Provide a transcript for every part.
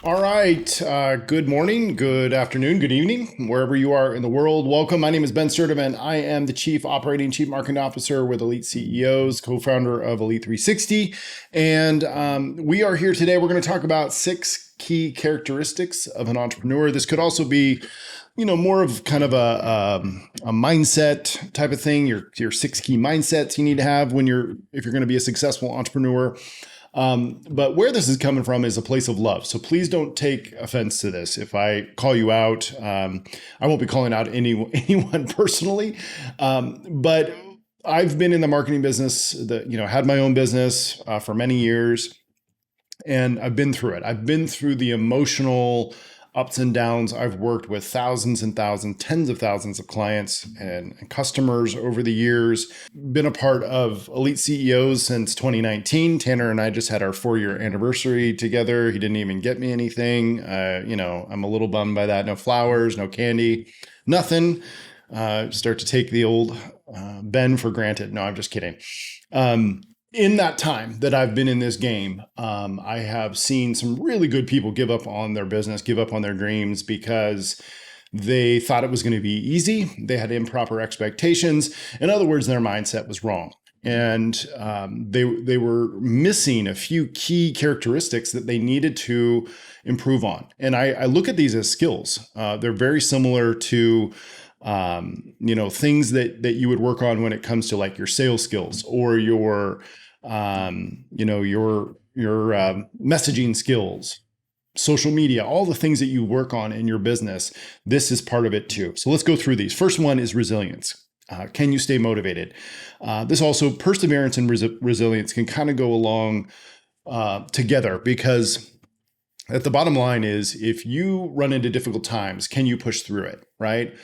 All right. Good morning, good afternoon, good evening, wherever you are in the world. Welcome. My name is Ben Sturdivant. I am the Chief Marketing Officer with Elite CEOs, co-founder of Elite 360. And we are here today. We're going to talk about 6 key characteristics of an entrepreneur. This could also be more of kind of a mindset type of thing, your 6 key mindsets you need to have if you're going to be a successful entrepreneur. But where this is coming from is a place of love. So please don't take offense to this. If I call you out, I won't be calling out anyone personally. But I've been in the marketing business, had my own business for many years, and I've been through it. I've been through the emotional ups and downs. I've worked with thousands and thousands, tens of thousands of clients and customers over the years. Been a part of Elite CEOs since 2019. Tanner and I just had our 4-year anniversary together. He didn't even get me anything. I'm a little bummed by that. No flowers, no candy, nothing. Start to take the old Ben for granted. No, I'm just kidding. In that time that I've been in this game, I have seen some really good people give up on their business, give up on their dreams because they thought it was going to be easy. They had improper expectations. In other words, their mindset was wrong. And they were missing a few key characteristics that they needed to improve on. And I look at these as skills. They're very similar to things that you would work on when it comes to like your sales skills or your messaging skills, social media, all the things that you work on in your business. This is part of it too. So let's go through these. First one is resilience. Can you stay motivated? This also, perseverance and resilience can kind of go along together, because at the bottom line is, if you run into difficult times, can you push through it, right?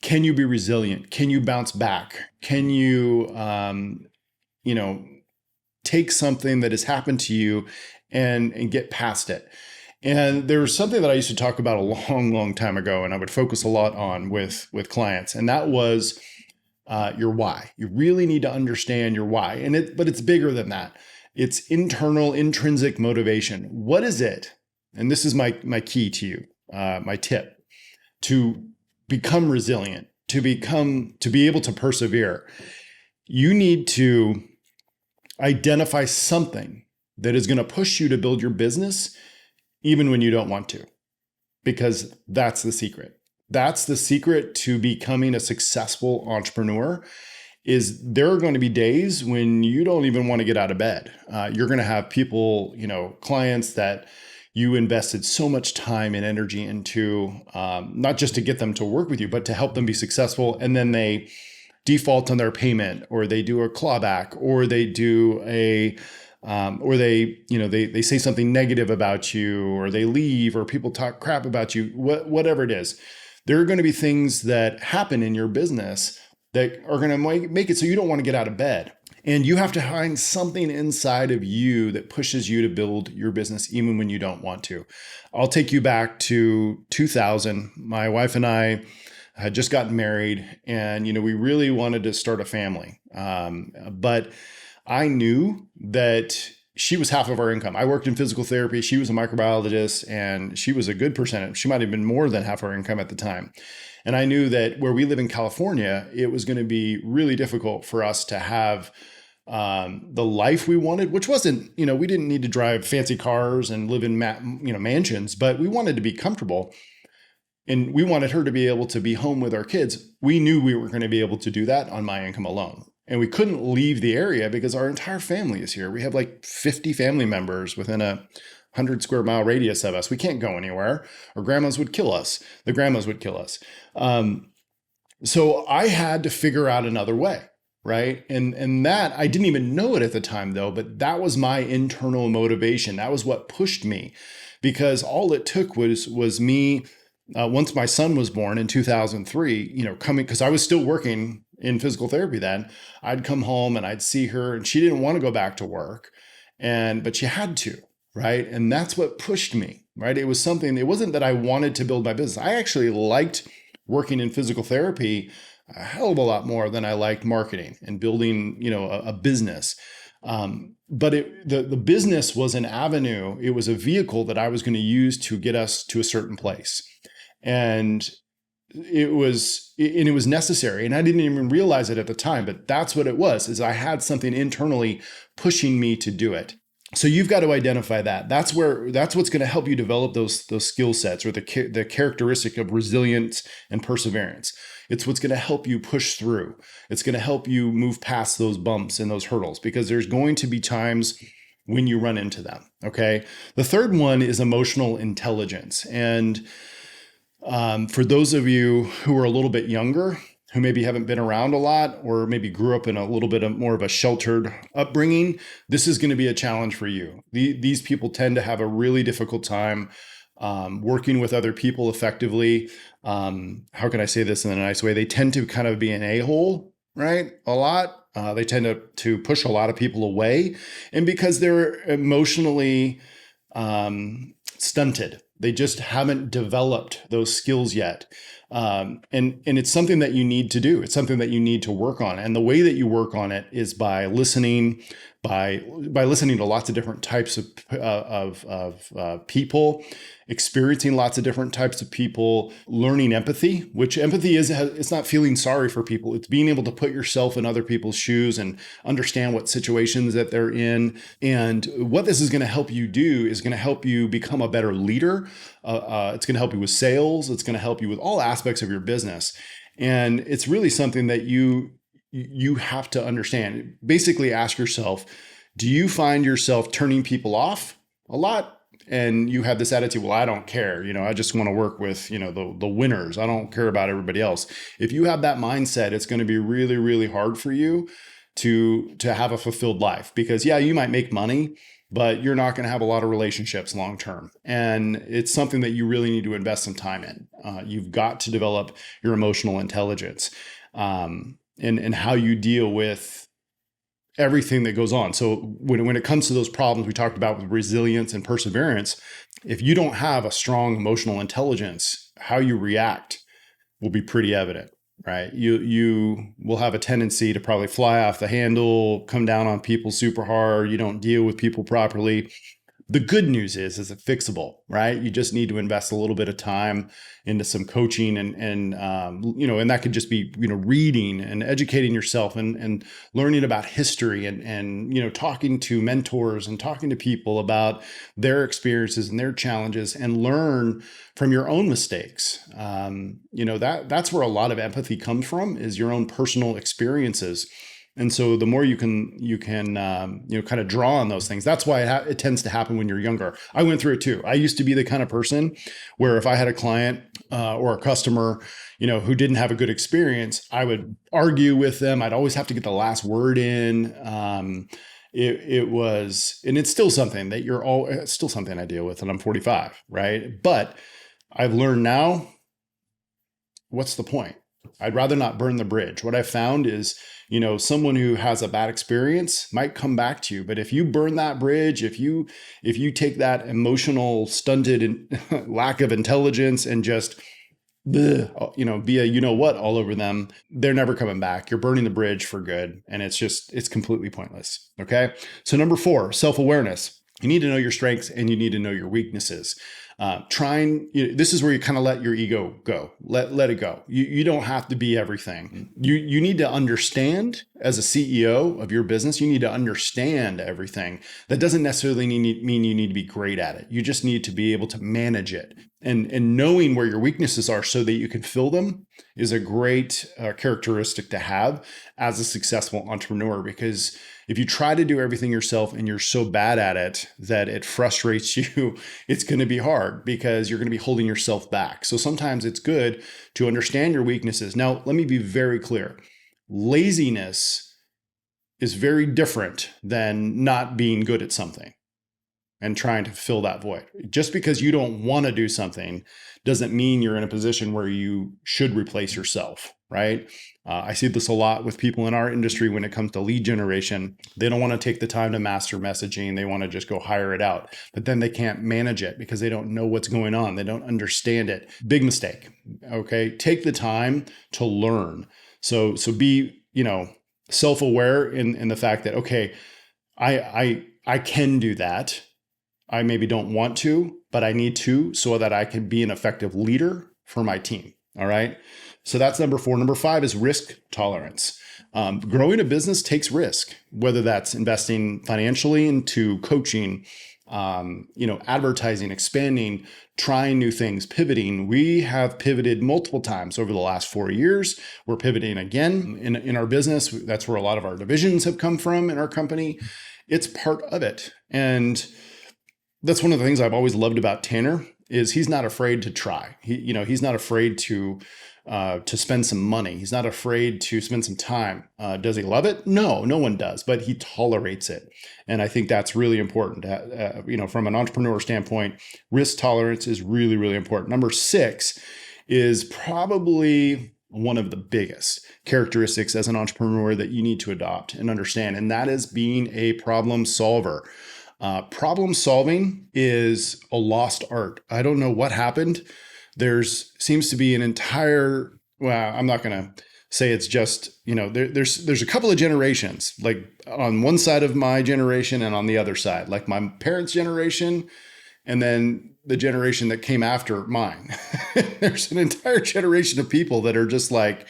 Can you be resilient? Can you bounce back? Can you, take something that has happened to you and get past it? And there was something that I used to talk about a long, long time ago, and I would focus a lot on with clients, and that was your why. You really need to understand your why, but it's bigger than that. It's internal, intrinsic motivation. What is it? And this is my key to you, my tip to become resilient, to be able to persevere. You need to identify something that is going to push you to build your business even when you don't want to, because that's the secret. That's the secret to becoming a successful entrepreneur. Is there are going to be days when you don't even want to get out of bed. You're going to have people, clients that you invested so much time and energy into, not just to get them to work with you, but to help them be successful. And then they default on their payment, or they do a clawback, or they do they say something negative about you, or they leave, or people talk crap about you, whatever it is. There are going to be things that happen in your business that are going to make it so you don't want to get out of bed. And you have to find something inside of you that pushes you to build your business even when you don't want to. I'll take you back to 2000. My wife and I had just gotten married, and we really wanted to start a family. But I knew that she was half of our income. I worked in physical therapy. She was a microbiologist, and she was a good percentage. She might have been more than half our income at the time. And I knew that where we live in California, it was going to be really difficult for us to have the life we wanted, which wasn't, we didn't need to drive fancy cars and live in mansions, but we wanted to be comfortable. And we wanted her to be able to be home with our kids. We knew we were going to be able to do that on my income alone. And we couldn't leave the area because our entire family is here. We have like 50 family members within a 100 square mile radius of us. We can't go anywhere. Our grandmas would kill us. The grandmas would kill us. So I had to figure out another way, right? And that, I didn't even know it at the time though, but that was my internal motivation. That was what pushed me, because all it took was me. Once my son was born in 2003, coming, because I was still working in physical therapy then, I'd come home and I'd see her, and she didn't want to go back to work, but she had to, right? And that's what pushed me, right? It wasn't that I wanted to build my business. I actually liked working in physical therapy a hell of a lot more than I liked marketing and building, a business. But the business was an avenue. It was a vehicle that I was going to use to get us to a certain place. And it was necessary. And I didn't even realize it at the time, but that's what it was, is I had something internally pushing me to do it. So you've got to identify that. That's what's going to help you develop those skill sets, or the characteristic of resilience and perseverance. It's what's going to help you push through. It's going to help you move past those bumps and those hurdles, because there's going to be times when you run into them. Okay. The third one is emotional intelligence. And for those of you who are a little bit younger, who maybe haven't been around a lot, or maybe grew up in a little bit more of a sheltered upbringing, this is going to be a challenge for you. These people tend to have a really difficult time working with other people effectively. How can I say this in a nice way? They tend to kind of be an a-hole, right? A lot. They tend to push a lot of people away. And because they're emotionally stunted, they just haven't developed those skills yet. And it's something that you need to do. It's something that you need to work on. And the way that you work on it is by listening, by listening to lots of different types of people, experiencing lots of different types of people, learning empathy, which empathy is, it's not feeling sorry for people. It's being able to put yourself in other people's shoes and understand what situations that they're in. And what this is going to help you do is going to help you become a better leader. It's going to help you with sales. It's going to help you with all aspects of your business. And it's really something that you have to understand. Basically ask yourself, do you find yourself turning people off a lot? And you have this attitude, well, I don't care. I just want to work with, the winners. I don't care about everybody else. If you have that mindset, it's going to be really, really hard for you to have a fulfilled life, because you might make money, but you're not going to have a lot of relationships long term. And it's something that you really need to invest some time in. You've got to develop your emotional intelligence and how you deal with everything that goes on. So when it comes to those problems we talked about with resilience and perseverance, if you don't have a strong emotional intelligence, how you react will be pretty evident, right? You will have a tendency to probably fly off the handle, come down on people super hard. You don't deal with people properly. The good news is it's fixable, right? You just need to invest a little bit of time into some coaching and that could just be, reading and educating yourself and learning about history and talking to mentors and talking to people about their experiences and their challenges, and learn from your own mistakes. That's where a lot of empathy comes from, is your own personal experiences. And so the more you can kind of draw on those things. That's why it tends to happen when you're younger. I went through it too. I used to be the kind of person where if I had a client or a customer, who didn't have a good experience, I would argue with them. I'd always have to get the last word in. It was, and it's still something that it's still something I deal with, and I'm 45, right? But I've learned now, what's the point? I'd rather not burn the bridge. What I found is, someone who has a bad experience might come back to you, but if you burn that bridge, if you take that emotional stunted and lack of intelligence and just, be a what all over them, they're never coming back. You're burning the bridge for good, and it's completely pointless. Okay. So number 4, self-awareness. You need to know your strengths and you need to know your weaknesses. This is where you kind of let your ego go. Let it go. You don't have to be everything. You need to understand, as a CEO of your business, you need to understand everything. That doesn't necessarily mean you need to be great at it. You just need to be able to manage it. And knowing where your weaknesses are so that you can fill them is a great characteristic to have as a successful entrepreneur, because if you try to do everything yourself and you're so bad at it that it frustrates you, it's going to be hard because you're going to be holding yourself back. So sometimes it's good to understand your weaknesses. Now, let me be very clear. Laziness is very different than not being good at something and trying to fill that void. Just because you don't want to do something doesn't mean you're in a position where you should replace yourself, right? I see this a lot with people in our industry when it comes to lead generation. They don't want to take the time to master messaging. They want to just go hire it out, but then they can't manage it because they don't know what's going on. They don't understand it. Big mistake. Okay. Take the time to learn. So be, self-aware in the fact that, okay, I can do that. I maybe don't want to, but I need to so that I can be an effective leader for my team. All right. So that's number 4. Number 5 is risk tolerance. Growing a business takes risk, whether that's investing financially into coaching, advertising, expanding, trying new things, pivoting. We have pivoted multiple times over the last 4 years. We're pivoting again in our business. That's where a lot of our divisions have come from in our company. It's part of it. And that's one of the things I've always loved about Tanner is he's not afraid to try. He's not afraid to spend some money. He's not afraid to spend some time. Does he love it? No, no one does, but he tolerates it. And I think that's really important. From an entrepreneur standpoint, risk tolerance is really, really important. Number 6 is probably one of the biggest characteristics as an entrepreneur that you need to adopt and understand, and that is being a problem solver. Problem solving is a lost art. I don't know what happened. Seems to be an entire, well, I'm not going to say it's just, there's a couple of generations, like on one side of my generation and on the other side, like my parents' generation, and then the generation that came after mine. There's an entire generation of people that are just like,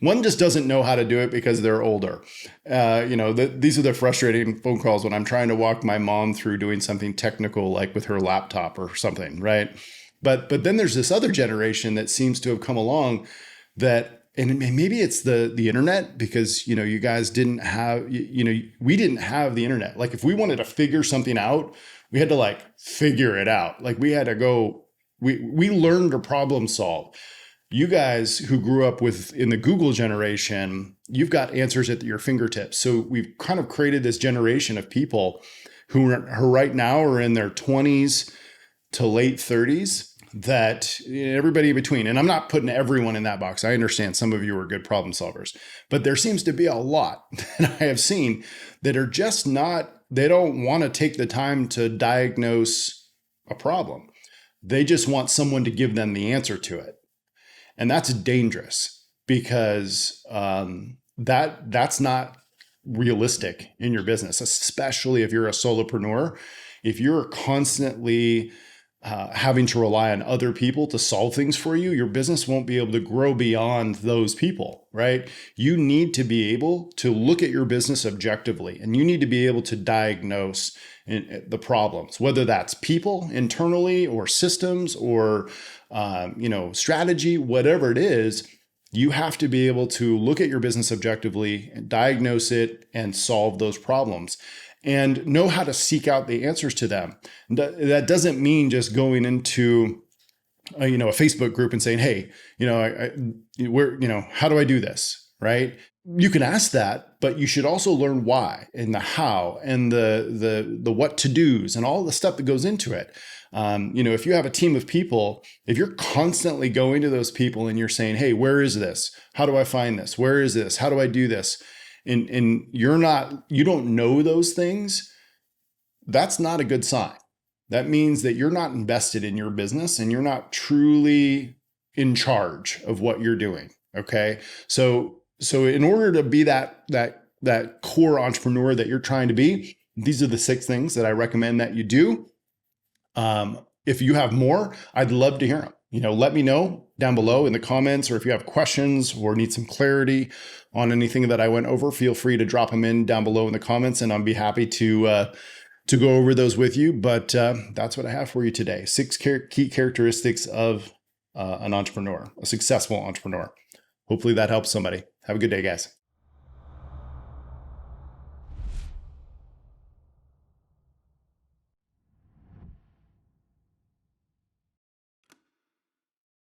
one just doesn't know how to do it because they're older. These are the frustrating phone calls when I'm trying to walk my mom through doing something technical, like with her laptop or something, right? But then there's this other generation that seems to have come along that, and maybe it's the internet, because, you guys didn't have, we didn't have the internet. Like if we wanted to figure something out, we had to figure it out. Like we had to go, we learned to problem solve. You guys who grew up in the Google generation, you've got answers at your fingertips. So we've kind of created this generation of people who right now are in their 20s to late 30s, that everybody in between. And I'm not putting everyone in that box. I understand some of you are good problem solvers, but there seems to be a lot that I have seen that are just not, they don't want to take the time to diagnose a problem. They just want someone to give them the answer to it. And that's dangerous, because that's not realistic in your business, especially if you're a solopreneur. If you're constantly having to rely on other people to solve things for you, your business won't be able to grow beyond those people, right? You need to be able to look at your business objectively, and you need to be able to diagnose the problems, whether that's people internally or systems or strategy, whatever it is. You have to be able to look at your business objectively and diagnose it and solve those problems, and know how to seek out the answers to them. That doesn't mean just going into a Facebook group and saying, hey, how do I do this? Right? You can ask that, but you should also learn why and the how and the what to do's and all the stuff that goes into it. If you have a team of people, if you're constantly going to those people and you're saying, hey, where is this? How do I find this? Where is this? How do I do this? And you don't know those things, that's not a good sign. That means that you're not invested in your business and you're not truly in charge of what you're doing. Okay. So in order to be that core entrepreneur that you're trying to be, these are the 6 things that I recommend that you do. If you have more, I'd love to hear them. Let me know down below in the comments, or if you have questions or need some clarity on anything that I went over, feel free to drop them in down below in the comments, and I'll be happy to go over those with you. But that's what I have for you today. 6 key characteristics of an entrepreneur, a successful entrepreneur. Hopefully that helps somebody. Have a good day, guys.